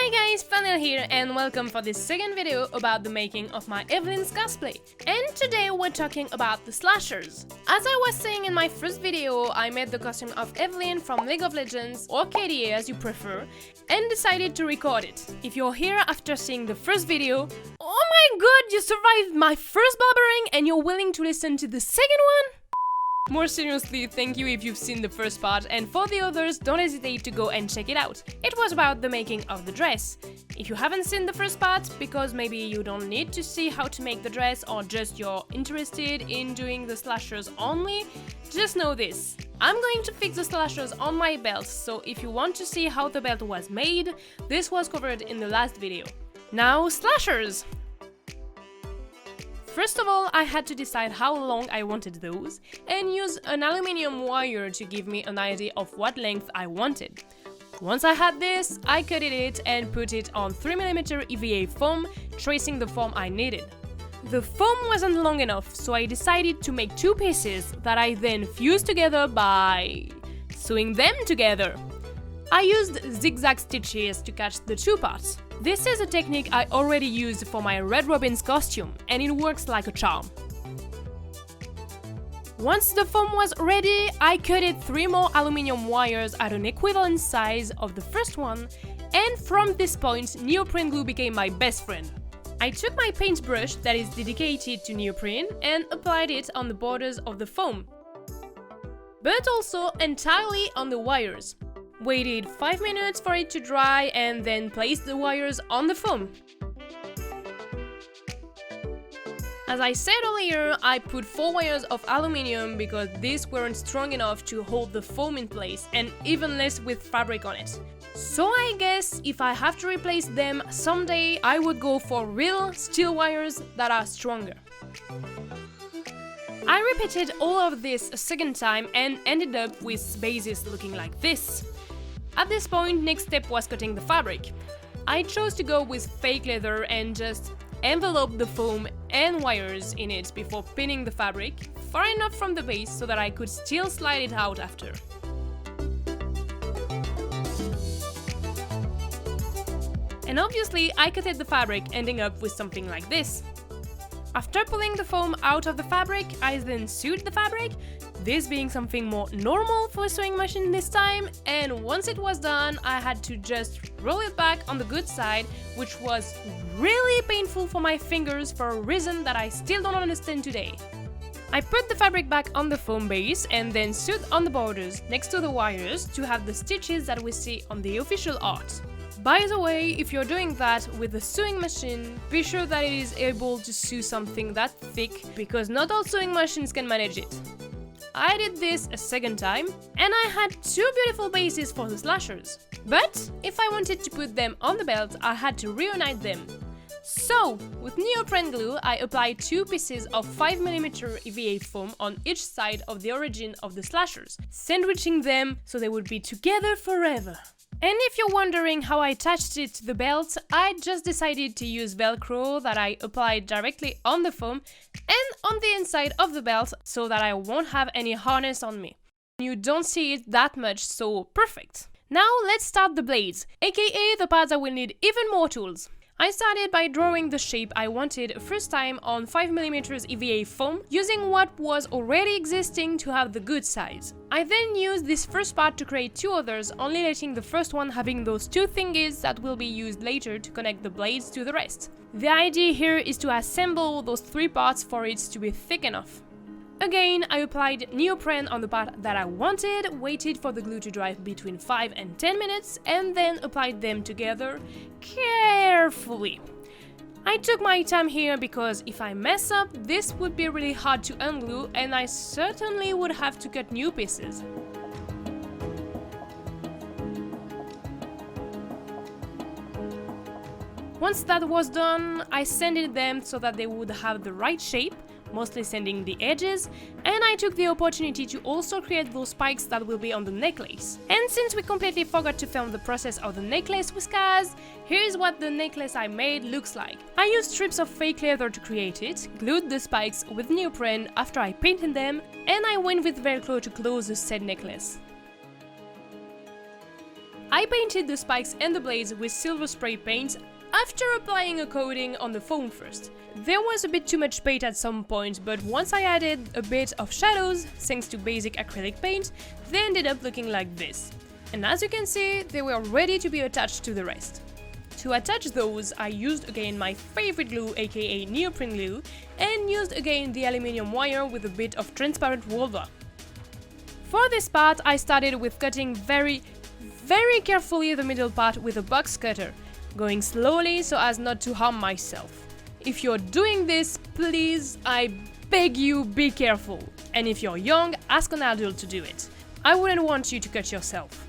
Hi guys, Fla'nel here and welcome for this second video about the making of my Evelynn's cosplay. And today we're talking about the slashers. As I was saying in my first video, I made the costume of Evelynn from League of Legends, or KDA as you prefer, and decided to record it. If you're here after seeing the first video, oh my god, you survived my first blabbering and you're willing to listen to the second one? More seriously, thank you if you've seen the first part, and for the others, don't hesitate to go and check it out. It was about the making of the dress. If you haven't seen the first part, because maybe you don't need to see how to make the dress or just you're interested in doing the slashers only, just know this. I'm going to fix the slashers on my belt, so if you want to see how the belt was made, this was covered in the last video. Now, slashers! First of all, I had to decide how long I wanted those and use an aluminium wire to give me an idea of what length I wanted. Once I had this, I cut it and put it on 3mm EVA foam, tracing the form I needed. The foam wasn't long enough, so I decided to make two pieces that I then fused together by sewing them together. I used zigzag stitches to catch the two parts. This is a technique I already used for my Red Robin's costume, and it works like a charm. Once the foam was ready, I cutted 3 more aluminium wires at an equivalent size of the first one, and from this point, neoprene glue became my best friend. I took my paintbrush that is dedicated to neoprene and applied it on the borders of the foam, but also entirely on the wires. Waited 5 minutes for it to dry and then placed the wires on the foam. As I said earlier, I put 4 wires of aluminium because these weren't strong enough to hold the foam in place, and even less with fabric on it. So I guess if I have to replace them someday, I would go for real steel wires that are stronger. I repeated all of this a second time and ended up with bases looking like this. At this point, next step was cutting the fabric. I chose to go with fake leather and just envelope the foam and wires in it before pinning the fabric far enough from the base so that I could still slide it out after. And obviously, I cutted the fabric, ending up with something like this. After pulling the foam out of the fabric, I then sewed the fabric, this being something more normal for a sewing machine this time, and once it was done, I had to just roll it back on the good side, which was really painful for my fingers for a reason that I still don't understand today. I put the fabric back on the foam base and then sewed on the borders next to the wires to have the stitches that we see on the official art. By the way, if you're doing that with a sewing machine, be sure that it is able to sew something that thick, because not all sewing machines can manage it. I did this a second time, and I had 2 beautiful bases for the slashers. But if I wanted to put them on the belt, I had to reunite them. So, with neoprene glue, I applied 2 pieces of 5mm EVA foam on each side of the origin of the slashers, sandwiching them so they would be together forever. And if you're wondering how I attached it to the belt, I just decided to use Velcro that I applied directly on the foam and on the inside of the belt so that I won't have any harness on me. You don't see it that much, so perfect! Now let's start the blades, aka the parts that will need even more tools. I started by drawing the shape I wanted first time on 5mm EVA foam, using what was already existing to have the good size. I then used this first part to create 2 others, only letting the first one having those 2 thingies that will be used later to connect the blades to the rest. The idea here is to assemble those 3 parts for it to be thick enough. Again, I applied neoprene on the part that I wanted, waited for the glue to dry between 5 and 10 minutes, and then applied them together carefully. I took my time here because if I mess up, this would be really hard to unglue and I certainly would have to cut new pieces. Once that was done, I sanded them so that they would have the right shape, mostly sanding the edges, and I took the opportunity to also create those spikes that will be on the necklace. And since we completely forgot to film the process of the necklace with scars, here's what the necklace I made looks like. I used strips of fake leather to create it, glued the spikes with neoprene after I painted them, and I went with Velcro to close the said necklace. I painted the spikes and the blades with silver spray paint after applying a coating on the foam first. There was a bit too much paint at some point, but once I added a bit of shadows, thanks to basic acrylic paint, they ended up looking like this. And as you can see, they were ready to be attached to the rest. To attach those, I used again my favorite glue, aka neoprene glue, and used again the aluminium wire with a bit of transparent wool. For this part, I started with cutting very carefully the middle part with a box cutter, going slowly so as not to harm myself. If you're doing this, please, I beg you, be careful. And if you're young, ask an adult to do it. I wouldn't want you to cut yourself.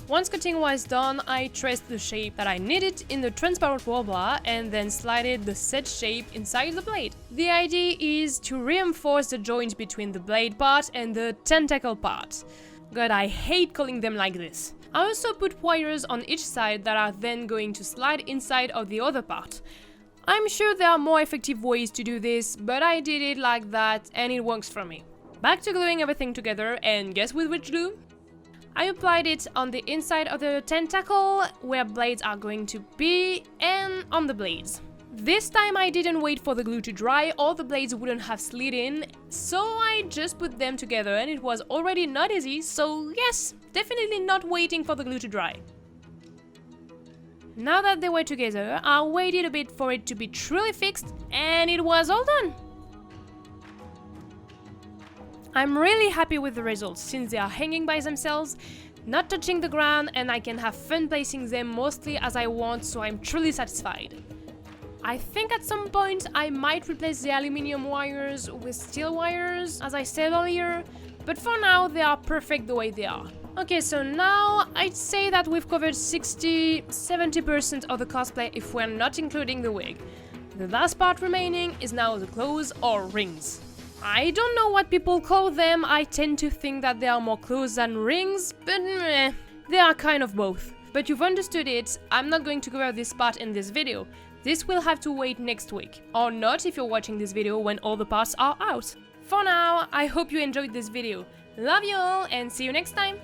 Once cutting was done, I traced the shape that I needed in the transparent worbler and then slided the set shape inside the blade. The idea is to reinforce the joint between the blade part and the tentacle part. God, I hate calling them like this. I also put wires on each side that are then going to slide inside of the other part. I'm sure there are more effective ways to do this, but I did it like that and it works for me. Back to gluing everything together, and guess with which glue? I applied it on the inside of the tentacle, where blades are going to be, and on the blades. This time I didn't wait for the glue to dry or the blades wouldn't have slid in, so I just put them together and it was already not easy, so yes, definitely not waiting for the glue to dry. Now that they were together, I waited a bit for it to be truly fixed, and it was all done! I'm really happy with the results, since they are hanging by themselves, not touching the ground, and I can have fun placing them mostly as I want, so I'm truly satisfied. I think at some point I might replace the aluminium wires with steel wires, as I said earlier, but for now they are perfect the way they are. Okay, so now I'd say that we've covered 60–70% of the cosplay if we're not including the wig. The last part remaining is now the clothes or rings. I don't know what people call them, I tend to think that they are more clothes than rings, but meh, they are kind of both. But you've understood it, I'm not going to cover this part in this video. This will have to wait next week, or not if you're watching this video when all the parts are out. For now, I hope you enjoyed this video. Love you all and see you next time!